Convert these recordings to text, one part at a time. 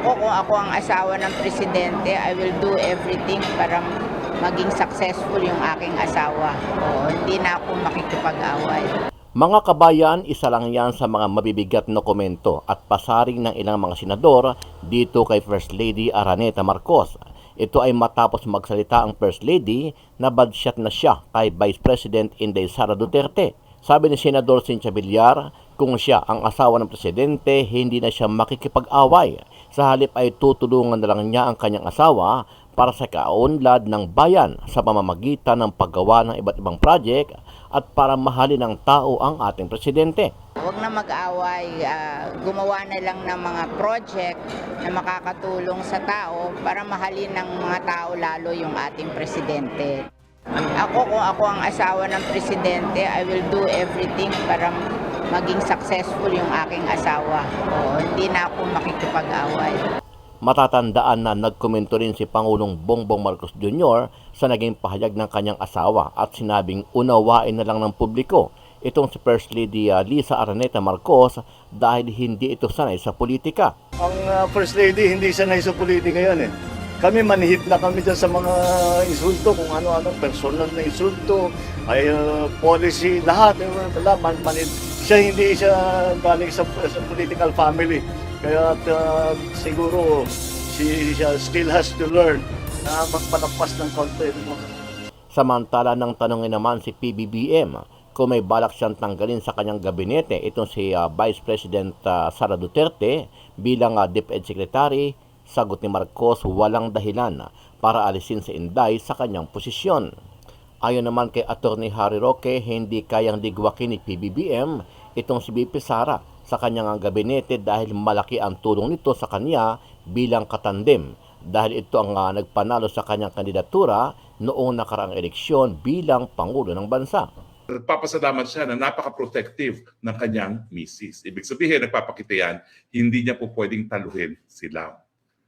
Kung ako ang asawa ng presidente, I will do everything para maging successful yung aking asawa. Hindi na ako makikipag-away. Mga kabayan, isa lang yan sa mga mabibigat na komento at pasaring ng ilang mga senador dito kay First Lady Araneta Marcos. Ito ay matapos magsalita ang First Lady na badshot na siya kay Vice President Inday Sara Duterte. Sabi ni Senador Cynthia Villar, kung siya ang asawa ng presidente, hindi na siya makikipag-away. Sa halip ay tutulungan na lang niya ang kanyang asawa para sa kaunlad ng bayan sa pamamagitan ng paggawa ng iba't ibang project at para mahalin ng tao ang ating presidente. Huwag na mag-away, gumawa na lang ng mga project na makakatulong sa tao para mahalin ng mga tao lalo yung ating presidente. Kung ako ang asawa ng presidente, I will do everything para maging successful yung aking asawa. Hindi na ako makikipag-away. Matatandaan na nagkomento rin si Pangulong Bongbong Marcos Jr. sa naging pahayag ng kanyang asawa at sinabing unawain na lang ng publiko itong si First Lady Liza Araneta Marcos dahil hindi ito sanay sa politika. Ang First Lady hindi sanay sa politika yan eh. Kami manhid na kami dyan sa mga insulto, kung ano-ano, personal na insulto, ay policy, lahat. Manhid. Hindi siya galing sa political family. Kaya siguro siya still has to learn na magpalagpas ng konti. Samantala nang tanongin naman si PBBM kung may balak siyang tanggalin sa kanyang gabinete itong si Vice President Sara Duterte bilang DepEd Secretary, sagot ni Marcos walang dahilan para alisin si Inday sa kanyang posisyon. Ayon naman kay Attorney Harry Roque, hindi kayang digwakin ni PBBM itong si VP Sara sa kanyang gabinete dahil malaki ang tulong nito sa kanya bilang katandem dahil ito ang nagpanalo sa kanyang kandidatura noong nakaraang eleksyon bilang Pangulo ng Bansa. Nagpapasalamat siya na napaka-protective ng kanyang misis. Ibig sabihin, nagpapakita yan, hindi niya po pwedeng taluhin sila.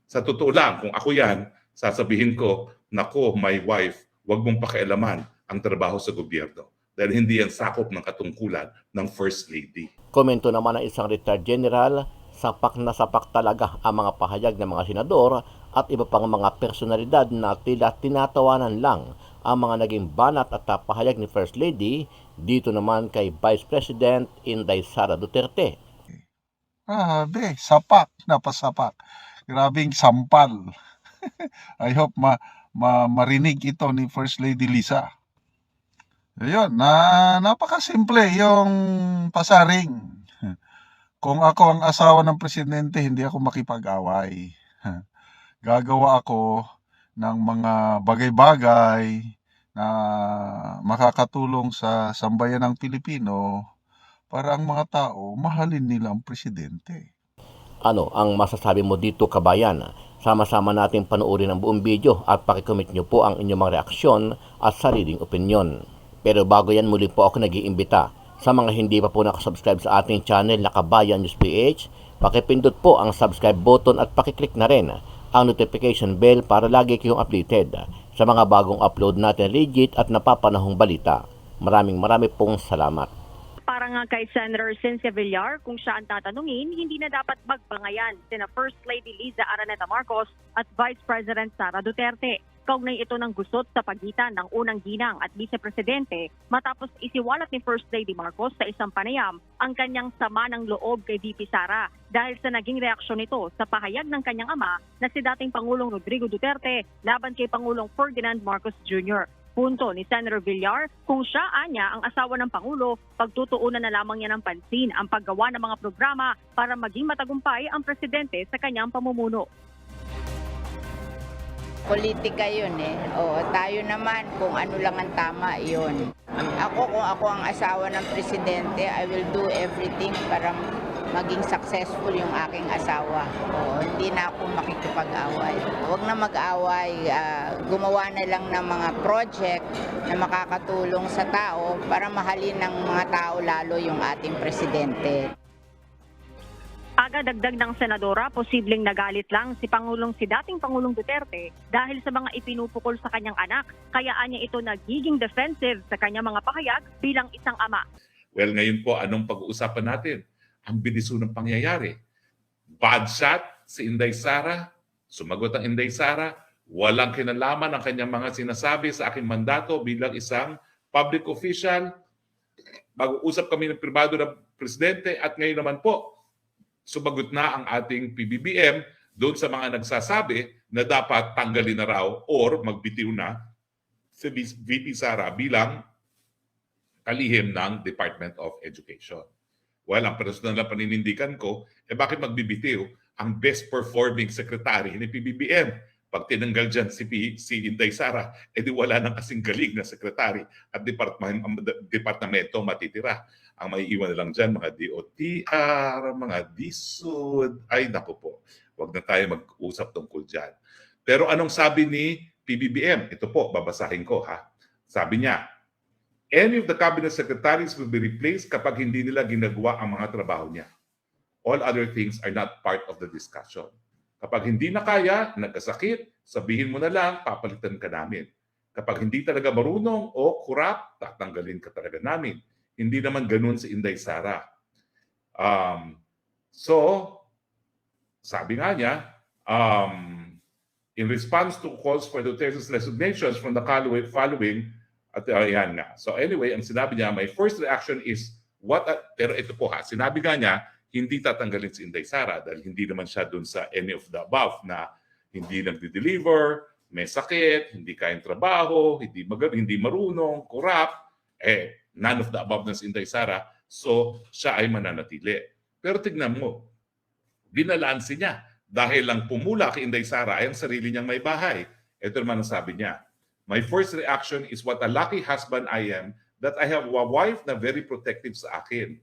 Sa totoo lang, kung ako yan, sasabihin ko, nako, my wife, huwag mong pakialaman ang trabaho sa gobyerno. Dahil hindi yan sakop ng katungkulan ng First Lady. Komento naman ng isang retired general, sapak na sapak talaga ang mga pahayag ng mga senador at iba pang mga personalidad na tila tinatawanan lang ang mga naging banat at pahayag ni First Lady dito naman kay Vice President Inday Sara Duterte. Grabe, sapak, napasapak. Grabing sampal. I hope marinig ito ni First Lady Liza. Ayun, napakasimple yung pasaring. Kung ako ang asawa ng presidente, hindi ako makipag-away. Gagawa ako ng mga bagay-bagay na makakatulong sa sambayan ng Pilipino para ang mga tao mahalin nila ang presidente. Ano ang masasabi mo dito, kabayan? Sama-sama natin panoorin ang buong video at pakikomment nyo po ang inyong mga reaksyon at sariling opinyon. Pero bago yan, muli po ako nag-iimbita sa mga hindi pa po nakasubscribe sa ating channel na Kabayan News PH, pakipindot po ang subscribe button at pakiclick na rin ang notification bell para lagi kayong updated sa mga bagong upload natin legit at napapanahong balita. Maraming pong salamat. Para nga kay Senator Cynthia Villar, kung siya ang tatanungin, hindi na dapat magbangayan sina First Lady Liza Araneta Marcos at Vice President Sara Duterte. Kaugnay ito ng gusot sa pagitan ng unang ginang at vice-presidente matapos isiwalat ni First Lady Marcos sa isang panayam ang kanyang sama ng loob kay VP Sara dahil sa naging reaksyon nito sa pahayag ng kanyang ama na si dating Pangulong Rodrigo Duterte laban kay Pangulong Ferdinand Marcos Jr. Punto ni Senator Villar, kung siya anya ang asawa ng Pangulo, pagtutuunan na lamang niya ng pansin ang paggawa ng mga programa para maging matagumpay ang presidente sa kanyang pamumuno. Politika yun eh. Tayo naman kung ano lang ang tama yun. Kung ako ang asawa ng presidente, I will do everything para maging successful yung aking asawa. Hindi na ako makikipag-away. Huwag na mag-away, gumawa na lang ng mga project na makakatulong sa tao para mahalin ng mga tao lalo yung ating presidente. Aga dagdag ng senadora, posibleng nagalit lang si dating Pangulong Duterte dahil sa mga ipinupukol sa kanyang anak. Kaya anya ito nagiging defensive sa kanyang mga pahayag bilang isang ama. Well, ngayon po, anong pag-uusapan natin? Ang bilis ng pangyayari. Bad shot, si Inday Sara, sumagot ang Inday Sara, walang kinalaman ang kanyang mga sinasabi sa aking mandato bilang isang public official. Mag-uusap kami ng pribado ng presidente at ngayon naman po, sumagot na ang ating PBBM doon sa mga nagsasabi na dapat tanggalin na raw or magbitiw na si VP Sara bilang kalihim ng Department of Education. Well, ang personal na paninindigan ko, bakit magbibitiw ang best performing secretary ni PBBM? Pag tinanggal dyan si Inday Sara, edi wala nang kasing galing na sekretary at departamento matitira. Ang may iwan na lang dyan, mga DOTR, mga DSUD, ay naku po, wag na tayo mag-usap tungkol dyan. Pero anong sabi ni PBBM? Ito po, babasahin ko ha. Sabi niya, any of the cabinet secretaries will be replaced kapag hindi nila ginagawa ang mga trabaho niya. All other things are not part of the discussion. Kapag hindi na kaya, nagkasakit, sabihin mo na lang, papalitan ka namin. Kapag hindi talaga marunong o kurap, tatanggalin ka talaga namin. Hindi naman ganun si Inday Sara. So, sabi nga niya, in response to calls for Duterte's resignations from the following, at ayan nga. So anyway, ang sinabi niya, my first reaction is, pero ito po ha, sinabi nga niya, hindi tatanggalin si Inday Sara dahil hindi naman siya dun sa any of the above na hindi nagde-deliver, may sakit, hindi kayang trabaho, hindi marunong, kurap, none of the above na si Inday Sara, so siya ay mananatili. Pero tignan mo, binalansi niya dahil lang pumula kay Inday Sara ay ang sarili niyang may bahay. Ito naman ang sabi niya, my first reaction is what a lucky husband I am that I have a wife na very protective sa akin.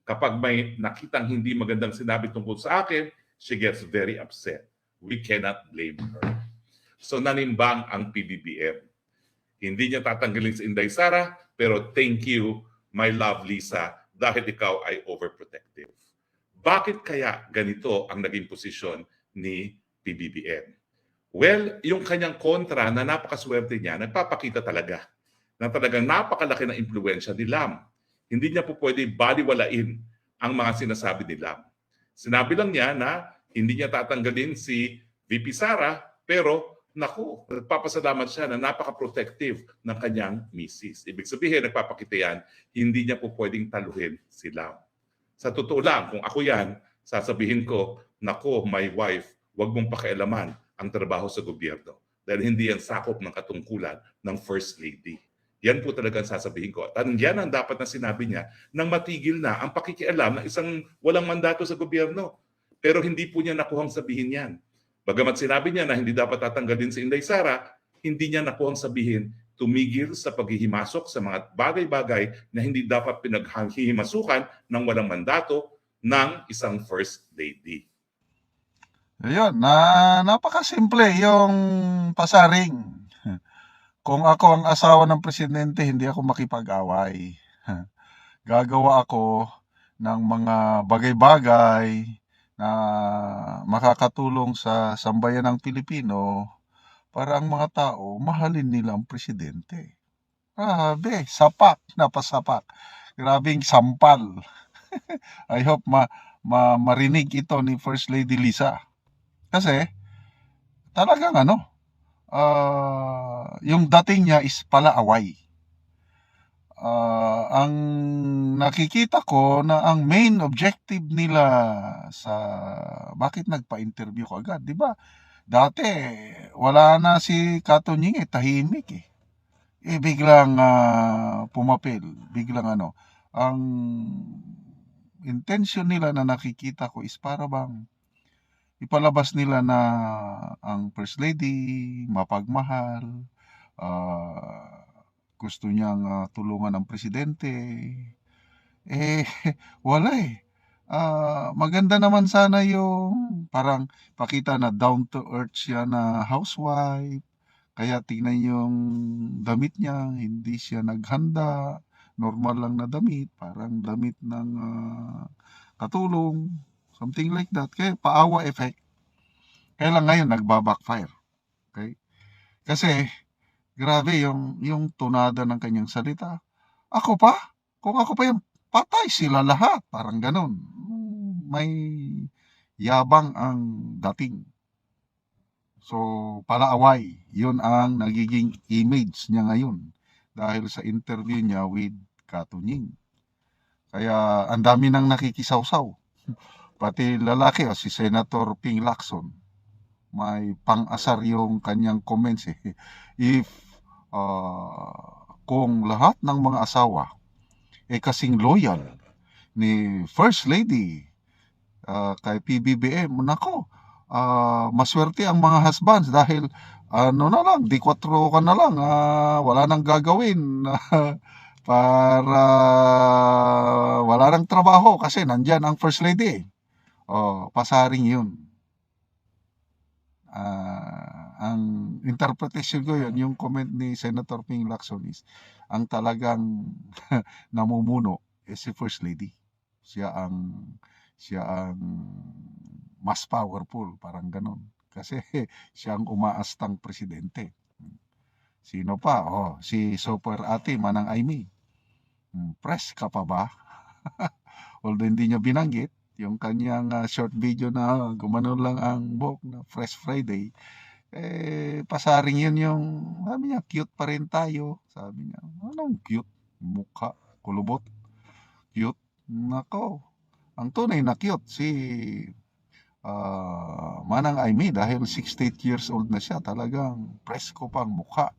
Kapag may nakitang hindi magandang sinabi tungkol sa akin, she gets very upset. We cannot blame her. So nanimbang ang PBBM. Hindi niya tatanggalin si Inday Sara, pero thank you, my love Lisa, dahil ikaw ay overprotective. Bakit kaya ganito ang naging posisyon ni PBBM? Well, yung kanyang kontra na napakaswerte niya, nagpapakita talaga na talagang napakalaki ng impluwensya ni Lam. Hindi niya po pwede baliwalain ang mga sinasabi ni Lam. Sinabi lang niya na hindi niya tatanggalin si VP Sara, pero naku, nagpapasalamat siya na napaka-protective ng kanyang misis. Ibig sabihin, nagpapakita yan, hindi niya po pwedeng taluhin si Lam. Sa totoo lang, kung ako yan, sasabihin ko, naku, my wife, wag mong pakialaman ang trabaho sa gobyerno dahil hindi yan sakop ng katungkulan ng First Lady. Yan po talaga ang sasabihin ko. At yan ang dapat na sinabi niya nang matigil na ang pakikialam ng isang walang mandato sa gobyerno. Pero hindi po niya nakuhang sabihin yan. Bagamat sinabi niya na hindi dapat tatanggalin si Inday Sara, hindi niya nakuhang sabihin tumigil sa paghihimasok sa mga bagay-bagay na hindi dapat pinaghihimasukan ng walang mandato ng isang First Lady. Ayun, napakasimple yung pasaring. Kung ako ang asawa ng presidente, hindi ako makipag-away. Gagawa ako ng mga bagay-bagay na makakatulong sa sambayan ng Pilipino para ang mga tao mahalin nila ang presidente. Sapak, napasapak. Grabing sampal. I hope marinig ito ni First Lady Lisa. Kasi talagang yung dating niya is palaaway. Ang nakikita ko na ang main objective nila sa bakit nagpa-interview ko agad, 'di ba? Dati wala na si Katunying, tahimik eh. Biglang pumapil, biglang ang intention nila na nakikita ko is para bang ipalabas nila na ang First Lady mapagmahal, gusto niyang tulungan ng presidente. Wala eh. Maganda naman sana yung parang pakita na down to earth siya na housewife. Kaya tingnan yung damit niya, hindi siya naghanda, normal lang na damit, parang damit ng katulong. Something like that. Kaya paawa effect. Kaya lang ngayon nagbabackfire. Okay? Kasi grabe yung tunada ng kanyang salita. Ako pa? Kung ako pa yung patay sila lahat. Parang ganun. May yabang ang dating. So, palaaway, yun ang nagiging image niya ngayon dahil sa interview niya with Katunying. Kaya ang dami nang nakikisawsaw. Pati lalaki, si Senator Ping Lacson, may pang-asar yung kanyang comments eh. If kung lahat ng mga asawa kasing loyal ni First Lady kay PBBM, nako, maswerte ang mga husbands dahil ano na lang, di 4 ka na lang, wala nang gagawin para wala nang trabaho kasi nandyan ang First Lady. Pasaring yun. Ang interpretation ko yun, yung comment ni Senator Ping Lacson is, ang talagang namumuno si First Lady. Siya ang mas powerful, parang ganon. Kasi siya ang umaastang presidente. Sino pa? Si Super Ate Manang Aimee. Press ka pa ba? Although hindi niya binanggit, yung kanyang short video na gumanon lang ang buhok na Fresh Friday, pasaring yun yung, sabi niya, cute pa rin tayo. Sabi niya, anong cute? Mukha, kulubot. Cute? Nako, ang tunay na cute si Manang Aimee dahil 68 years old na siya, talagang presko pang mukha.